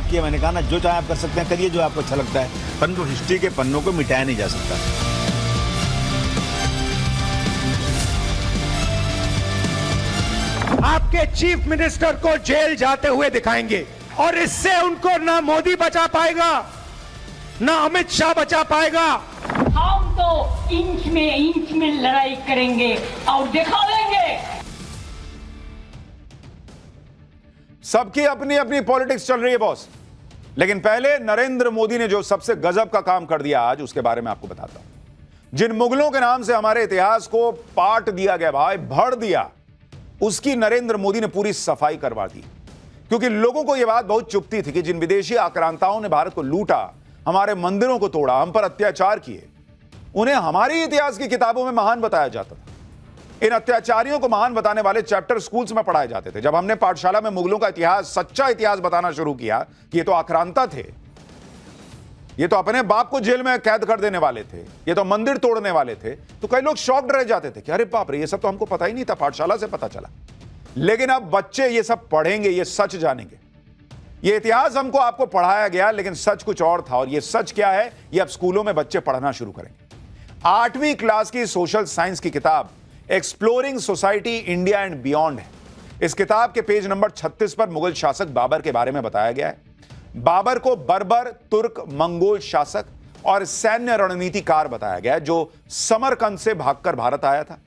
किया। मैंने कहा ना, जो चाहे आप कर सकते हैं, करिए जो आपको अच्छा लगता है, परंतु हिस्ट्री के पन्नों को मिटाया नहीं जा सकता। आपके चीफ मिनिस्टर को जेल जाते हुए दिखाएंगे और इससे उनको ना मोदी बचा पाएगा, ना अमित शाह बचा पाएगा। हम तो इंच में लड़ाई करेंगे और दिखाएंगे। सबकी अपनी अपनी पॉलिटिक्स चल रही है बॉस, लेकिन पहले नरेंद्र मोदी ने जो सबसे गजब का काम कर दिया आज, उसके बारे में आपको बताता हूं। जिन मुगलों के नाम से हमारे इतिहास को पाट दिया गया, भाई भर दिया, उसकी नरेंद्र मोदी ने पूरी सफाई करवा दी। क्योंकि लोगों को यह बात बहुत चुभती थी कि जिन विदेशी आक्रांताओं ने भारत को लूटा, हमारे मंदिरों को तोड़ा, हम पर अत्याचार किए, उन्हें हमारे इतिहास की किताबों में महान बताया जाता था। इन अत्याचारियों को महान बताने वाले चैप्टर स्कूल्स में पढ़ाए जाते थे। जब हमने पाठशाला में मुगलों का इतिहास, सच्चा इतिहास बताना शुरू किया कि ये तो आक्रांता थे, ये तो अपने बाप को जेल में कैद कर देने वाले थे, ये तो मंदिर तोड़ने वाले थे, तो कई लोग शॉक्ड रह जाते थे कि अरे बाप रे, ये सब तो हमको पता ही नहीं था, पाठशाला से पता चला। लेकिन अब बच्चे ये सब पढ़ेंगे, ये सच जानेंगे। ये इतिहास हमको आपको पढ़ाया गया, लेकिन सच कुछ और था। और ये सच क्या है, ये अब स्कूलों में बच्चे पढ़ना शुरू करेंगे। 8वीं क्लास की सोशल साइंस की किताब exploring society India and beyond है। इस किताब के पेज नंबर 36 पर मुगल शासक बाबर के बारे में बताया गया है। बाबर को बर्बर, तुर्क, मंगोल शासक और सैन्य रणनीतिकार बताया गया है, जो समरकंद से भागकर भारत आया था।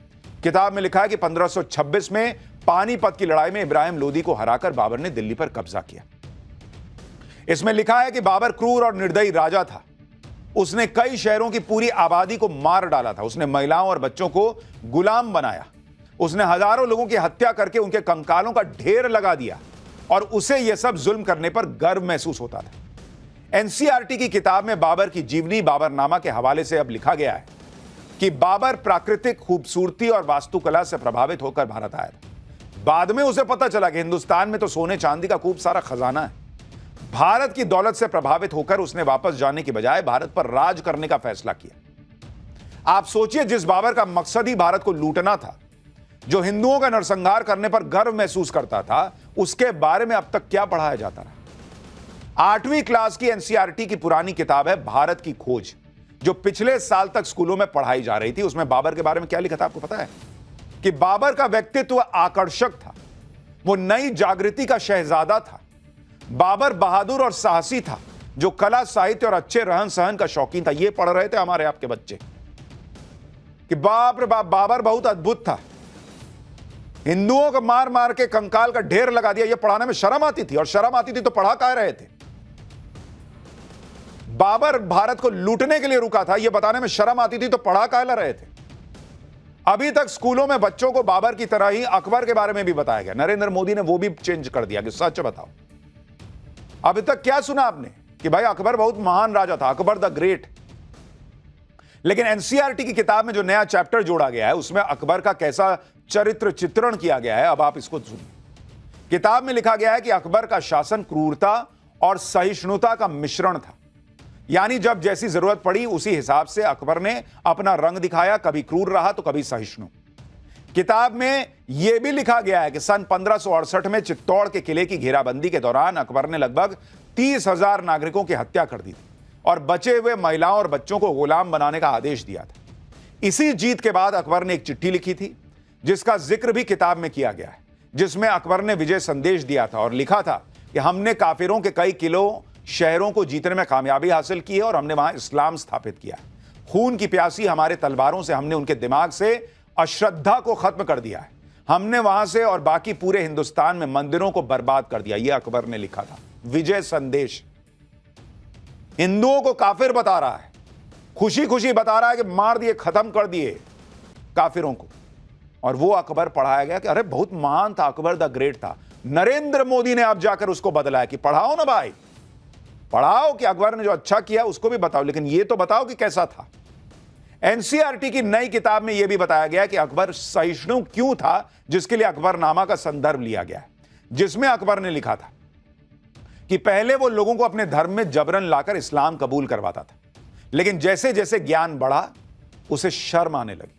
किताब में लिखा है कि 1526 में पानीपत की लड़ाई में इब्राहिम लोदी को हराकर बाबर ने दिल्ली पर कब्जा किया। इसमें लिखा है कि बाबर क्रूर और निर्दयी राजा था। उसने कई शहरों की पूरी आबादी को मार डाला था। उसने महिलाओं और बच्चों को गुलाम बनाया। उसने हजारों लोगों की हत्या करके उनके कंकालों का ढेर लगा दिया और उसे यह सब जुल्म करने पर गर्व महसूस होता था। एनसीईआरटी की किताब में बाबर की जीवनी बाबरनामा के हवाले से अब लिखा गया है कि बाबर प्राकृतिक खूबसूरती और वास्तुकला से प्रभावित होकर भारत आया था। बाद में उसे पता चला कि हिंदुस्तान में तो सोने चांदी का खूब सारा खजाना है। भारत की दौलत से प्रभावित होकर उसने वापस जाने की बजाय भारत पर राज करने का फैसला किया। आप सोचिए, जिस बाबर का मकसद ही भारत को लूटना था, जो हिंदुओं का नरसंहार करने पर गर्व महसूस करता था, उसके बारे में अब तक क्या पढ़ाया जाता रहा। 8वीं क्लास की एनसीईआरटी की पुरानी किताब है भारत की खोज, जो पिछले साल तक स्कूलों में पढ़ाई जा रही थी। उसमें बाबर के बारे में क्या लिखा था आपको पता है? कि बाबर का व्यक्तित्व आकर्षक था, वो नई जागृति का शहजादा था। बाबर बहादुर और साहसी था, जो कला, साहित्य और अच्छे रहन सहन का शौकीन था। ये पढ़ रहे थे हमारे आपके बच्चे कि बाप रे बाप, बाबर बहुत अद्भुत था। हिंदुओं को मार मार के कंकाल का ढेर लगा दिया। ये पढ़ाने में शर्म आती थी, और शर्म आती थी तो पढ़ा कह रहे थे। बाबर भारत को लूटने के लिए रुका था, यह बताने में शर्म आती थी तो पढ़ा कह रहे थे। अभी तक स्कूलों में बच्चों को बाबर की तरह ही अकबर के बारे में भी बताया गया। नरेंद्र मोदी ने वो भी चेंज कर दिया कि सच बताओ। अभी तक क्या सुना आपने कि भाई अकबर बहुत महान राजा था, अकबर द ग्रेट। लेकिन एनसीईआरटी की किताब में जो नया चैप्टर जोड़ा गया है, उसमें अकबर का कैसा चरित्र चित्रण किया गया है, अब आप इसको सुनिए। किताब में लिखा गया है कि अकबर का शासन क्रूरता और सहिष्णुता का मिश्रण था। यानी जब जैसी जरूरत पड़ी उसी हिसाब से अकबर ने अपना रंग दिखाया, कभी क्रूर रहा तो कभी सहिष्णु। किताब में यह भी लिखा गया है कि सन 1568 में चित्तौड़ के किले की घेराबंदी के दौरान अकबर ने लगभग 30,000 नागरिकों की हत्या कर दी थी और बचे हुए महिलाओं और बच्चों को गुलाम बनाने का आदेश दिया था। इसी जीत के बाद अकबर ने एक चिट्ठी लिखी थी, जिसका जिक्र भी किताब में किया गया है, जिसमें अकबर ने विजय संदेश दिया था और लिखा था कि हमने काफिरों के कई किलों, शहरों को जीतने में कामयाबी हासिल की है और हमने वहां इस्लाम स्थापित किया। खून की प्यासी हमारे तलवारों से हमने उनके दिमाग से अश्रद्धा को खत्म कर दिया है। हमने वहां से और बाकी पूरे हिंदुस्तान में मंदिरों को बर्बाद कर दिया। यह अकबर ने लिखा था, विजय संदेश। हिंदुओं को काफिर बता रहा है, खुशी खुशी बता रहा है कि मार दिए, खत्म कर दिए काफिरों को। और वो अकबर पढ़ाया गया कि अरे बहुत महान था, अकबर द ग्रेट था। नरेंद्र मोदी ने अब जाकर उसको बदला है कि पढ़ाओ ना भाई, पढ़ाओ कि अकबर ने जो अच्छा किया उसको भी बताओ, लेकिन ये तो बताओ कि कैसा था। एनसीईआरटी की नई किताब में यह भी बताया गया कि अकबर सहिष्णु क्यों था, जिसके लिए अकबरनामा का संदर्भ लिया गया है, जिसमें अकबर ने लिखा था कि पहले वो लोगों को अपने धर्म में जबरन लाकर इस्लाम कबूल करवाता था, लेकिन जैसे जैसे ज्ञान बढ़ा उसे शर्म आने लगी।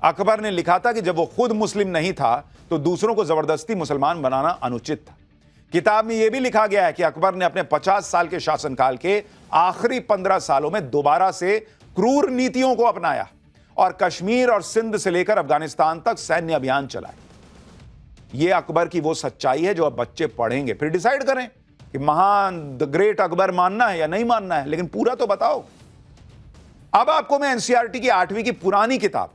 अकबर ने लिखा था कि जब वो खुद मुस्लिम नहीं था तो दूसरों को जबरदस्ती मुसलमान बनाना अनुचित था। किताब में यह भी लिखा गया है कि अकबर ने अपने 50 साल के शासनकाल के आखिरी 15 सालों में दोबारा से क्रूर नीतियों को अपनाया और कश्मीर और सिंध से लेकर अफगानिस्तान तक सैन्य अभियान चलाए। यह अकबर की वो सच्चाई है जो अब बच्चे पढ़ेंगे, फिर डिसाइड करें कि महान द ग्रेट अकबर मानना है या नहीं मानना है, लेकिन पूरा तो बताओ। अब आपको मैं एनसीईआरटी की 8वीं की पुरानी किताब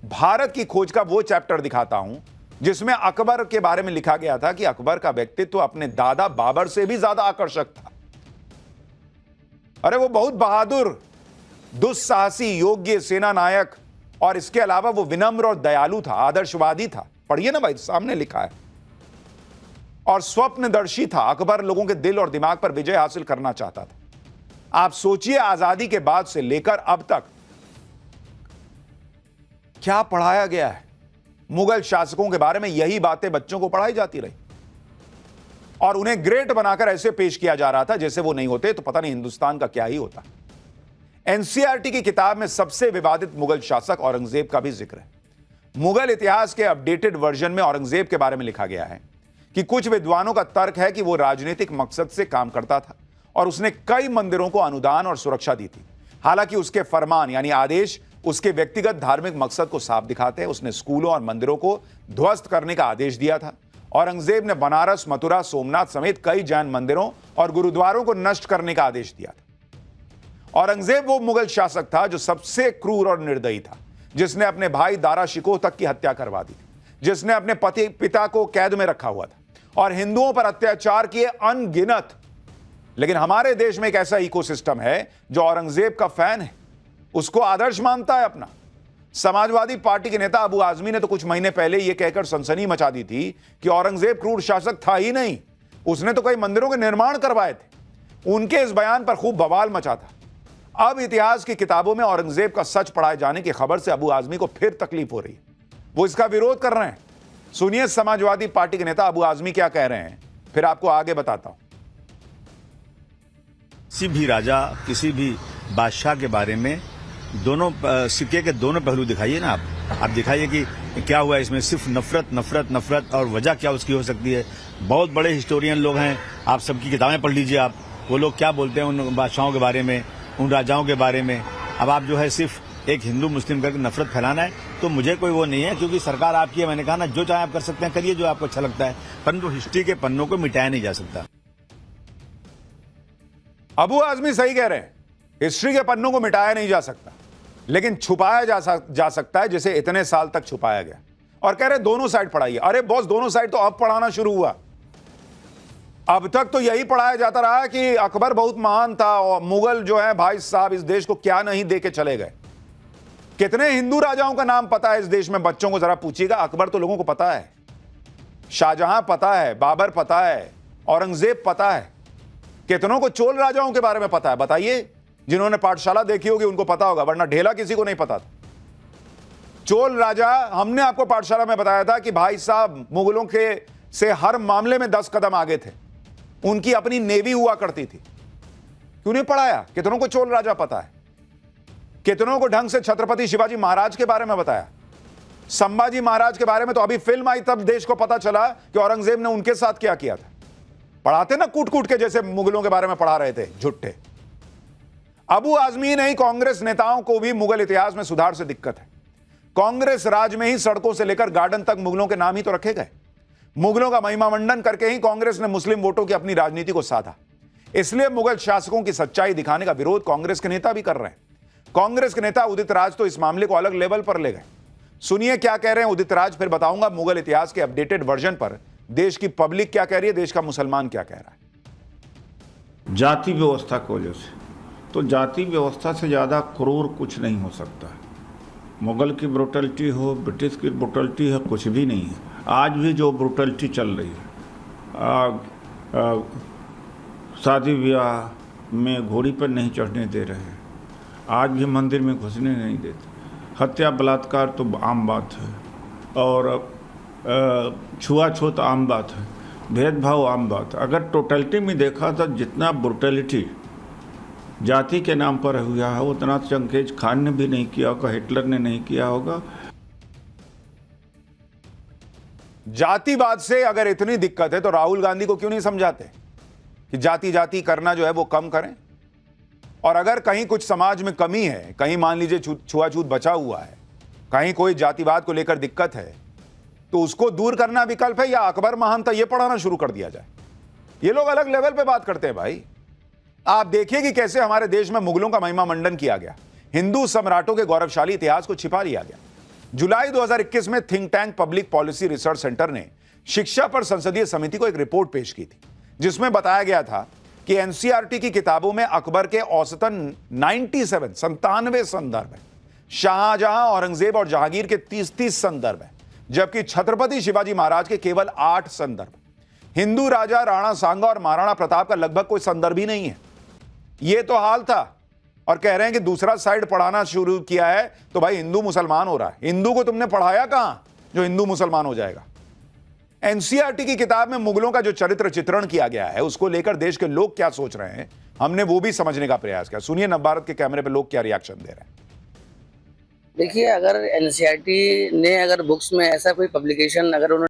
भारत की खोज का वो चैप्टर दिखाता हूं जिसमें अकबर के बारे में लिखा गया था कि अकबर का व्यक्तित्व अपने दादा बाबर से भी ज्यादा आकर्षक था। अरे वो बहुत बहादुर, दुस्साहसी, योग्य सेना नायक और इसके अलावा वो विनम्र और दयालु था, आदर्शवादी था। पढ़िए ना भाई, सामने लिखा है। और स्वप्नदर्शी था। अकबर लोगों के दिल और दिमाग पर विजय हासिल करना चाहता था। आप सोचिए, आजादी के बाद से लेकर अब तक क्या पढ़ाया गया है। मुगल शासकों के बारे में यही बातें बच्चों को पढ़ाई जाती रही और उन्हें ग्रेट बनाकर ऐसे पेश किया जा रहा था जैसे वो नहीं होते तो पता नहीं हिंदुस्तान का क्या ही होता। एनसीईआरटी की किताब में सबसे विवादित मुगल शासक औरंगजेब का भी जिक्र है। मुगल इतिहास के अपडेटेड वर्जन में औरंगजेब के बारे में लिखा गया है कि कुछ विद्वानों का तर्क है कि वो राजनीतिक मकसद से काम करता था और उसने कई मंदिरों को अनुदान और सुरक्षा दी थी। हालांकि उसके फरमान यानी आदेश उसके व्यक्तिगत धार्मिक मकसद को साफ दिखाते हैं। उसने स्कूलों और मंदिरों को ध्वस्त करने का आदेश दिया था। औरंगजेब ने बनारस, मथुरा, सोमनाथ समेत कई जैन मंदिरों और गुरुद्वारों को नष्ट करने का आदेश दिया था। औरंगजेब वो मुगल शासक था जो सबसे क्रूर और निर्दयी था, जिसने अपने भाई दारा शिकोह तक की हत्या करवा दी थी, जिसने अपने पिता को कैद में रखा हुआ था और हिंदुओं पर अत्याचार किए अनगिनत। लेकिन हमारे देश में एक ऐसा इकोसिस्टम है जो औरंगजेब का फैन है, उसको आदर्श मानता है अपना। समाजवादी पार्टी के नेता अबू आजमी ने तो कुछ महीने पहले यह कहकर सनसनी मचा दी थी कि औरंगजेब क्रूर शासक था ही नहीं, उसने तो कई मंदिरों के निर्माण करवाए थे। उनके इस बयान पर खूब बवाल मचा था। अब इतिहास की किताबों में औरंगजेब का सच पढ़ाए जाने की खबर से अबू आजमी को फिर तकलीफ हो रही है। वो इसका विरोध कर रहे हैं। सुनिए समाजवादी पार्टी के नेता अबू आजमी क्या कह रहे हैं, फिर आपको आगे बताता हूं। किसी भी राजा, किसी भी बादशाह के बारे में दोनों सिक्के के दोनों पहलू दिखाइए ना आप दिखाइए कि क्या हुआ इसमें। सिर्फ नफरत नफरत नफरत, और वजह क्या उसकी हो सकती है। बहुत बड़े हिस्टोरियन लोग हैं, आप सबकी किताबें पढ़ लीजिए आप, वो लोग क्या बोलते हैं उन बादशाहों के बारे में, उन राजाओं के बारे में। अब आप जो है सिर्फ एक हिंदू मुस्लिम करके नफरत फैलाना है, तो मुझे कोई वो नहीं है, क्योंकि सरकार आपकी है। मैंने कहा ना, जो चाहे आप कर सकते हैं, करिए जो आपको अच्छा लगता है, परंतु हिस्ट्री के पन्नों को मिटाया नहीं जा सकता। अबू आजमी सही कह रहे हैं, हिस्ट्री के पन्नों को मिटाया नहीं जा सकता, लेकिन छुपाया जा सकता है, जिसे इतने साल तक छुपाया गया। और कह रहे दोनों साइड पढ़ाइए। अरे बॉस, दोनों साइड तो अब पढ़ाना शुरू हुआ। अब तक तो यही पढ़ाया जाता रहा कि अकबर बहुत महान था और मुगल जो है भाई साहब इस देश को क्या नहीं दे के चले गए। कितने हिंदू राजाओं का नाम पता है इस देश में? बच्चों को जरा पूछिएगा। अकबर तो लोगों को पता है, शाहजहां पता है, बाबर पता है, औरंगजेब पता है। कितनों को चोल राजाओं के बारे में पता है? बताइए। जिन्होंने पाठशाला देखी होगी उनको पता होगा, वरना ढेला किसी को नहीं पता था। चोल राजा, हमने आपको पाठशाला में बताया था कि भाई साहब मुगलों के से हर मामले में 10 कदम आगे थे। उनकी अपनी नेवी हुआ करती थी। क्यों नहीं पढ़ाया? कितनों को चोल राजा पता है? कितनों को ढंग से छत्रपति शिवाजी महाराज के बारे में बताया? संभाजी महाराज के बारे में तो अभी फिल्म आई, तब देश को पता चला कि औरंगजेब ने उनके साथ क्या किया था। पढ़ाते ना कूट कूट के, जैसे मुगलों के बारे में पढ़ा रहे थे, झुट्ठे। अबू आजमी नहीं, कांग्रेस नेताओं को भी मुगल इतिहास में सुधार से दिक्कत है। कांग्रेस राज में ही सड़कों से लेकर गार्डन तक मुगलों के नाम ही तो रखे गए। मुगलों का महिमा मंडन करके ही कांग्रेस ने मुस्लिम वोटों की अपनी राजनीति को साधा। इसलिए मुगल शासकों की सच्चाई दिखाने का विरोध कांग्रेस के नेता भी कर रहे हैं। कांग्रेस के नेता उदित राज तो इस मामले को अलग लेवल पर ले गए। सुनिए क्या कह रहे हैं उदित राज, फिर बताऊंगा मुगल इतिहास के अपडेटेड वर्जन पर देश की पब्लिक क्या कह रही है, देश का मुसलमान क्या कह रहा है। जाति व्यवस्था की वजह से, तो जाति व्यवस्था से ज़्यादा क्रूर कुछ नहीं हो सकता। मुगल की ब्रुटलिटी हो, ब्रिटिश की ब्रुटलिटी हो, कुछ भी नहीं है। आज भी जो ब्रुटलिटी चल रही है, शादी ब्याह में घोड़ी पर नहीं चढ़ने दे रहे हैं, आज भी मंदिर में घुसने नहीं देते, हत्या बलात्कार तो आम बात है, और छुआछूत आम बात है, भेदभाव आम बात है। अगर टोटलिटी में देखा तो जितना ब्रुटलिटी जाति के नाम पर हुआ है उतना चंगेज खान ने भी नहीं किया होगा, हिटलर ने नहीं किया होगा। जातिवाद से अगर इतनी दिक्कत है तो राहुल गांधी को क्यों नहीं समझाते कि जाति जाति करना जो है वो कम करें? और अगर कहीं कुछ समाज में कमी है, कहीं मान लीजिए छुआछूत बचा हुआ है, कहीं कोई जातिवाद को लेकर दिक्कत है, तो उसको दूर करना विकल्प है या अकबर महान था ये पढ़ाना शुरू कर दिया जाए? ये लोग अलग लेवल पे बात करते हैं भाई। आप देखिए कि कैसे हमारे देश में मुगलों का महिमा मंडन किया गया, हिंदू सम्राटों के गौरवशाली इतिहास को छिपा लिया गया। जुलाई 2021 में think tank public policy research centre ने शिक्षा पर संसदीय समिति को एक रिपोर्ट पेश की थी, जिसमें बताया गया था कि एनसीईआरटी की किताबों में अकबर के औसतन 97 संदर्भ है, शाहजहां, औरंगजेब और जहांगीर के 30 संदर्भ है, जबकि छत्रपति शिवाजी महाराज के केवल 8 संदर्भ। हिंदू राजा राणा सांगा और महाराणा प्रताप का लगभग कोई संदर्भ ही नहीं है। यह तो हाल था, और कह रहे हैं कि दूसरा साइड पढ़ाना शुरू किया है तो भाई हिंदू मुसलमान हो रहा है। हिंदू को तुमने पढ़ाया कहां जो हिंदू मुसलमान हो जाएगा? एनसीईआरटी की किताब में मुगलों का जो चरित्र चित्रण किया गया है उसको लेकर देश के लोग क्या सोच रहे हैं, हमने वो भी समझने का प्रयास किया। सुनिए नवभारत के कैमरे पे लोग क्या रिएक्शन दे रहे हैं। देखिए, अगर एनसीईआरटी ने अगर बुक्स में ऐसा कोई पब्लिकेशन अगर उन्होंने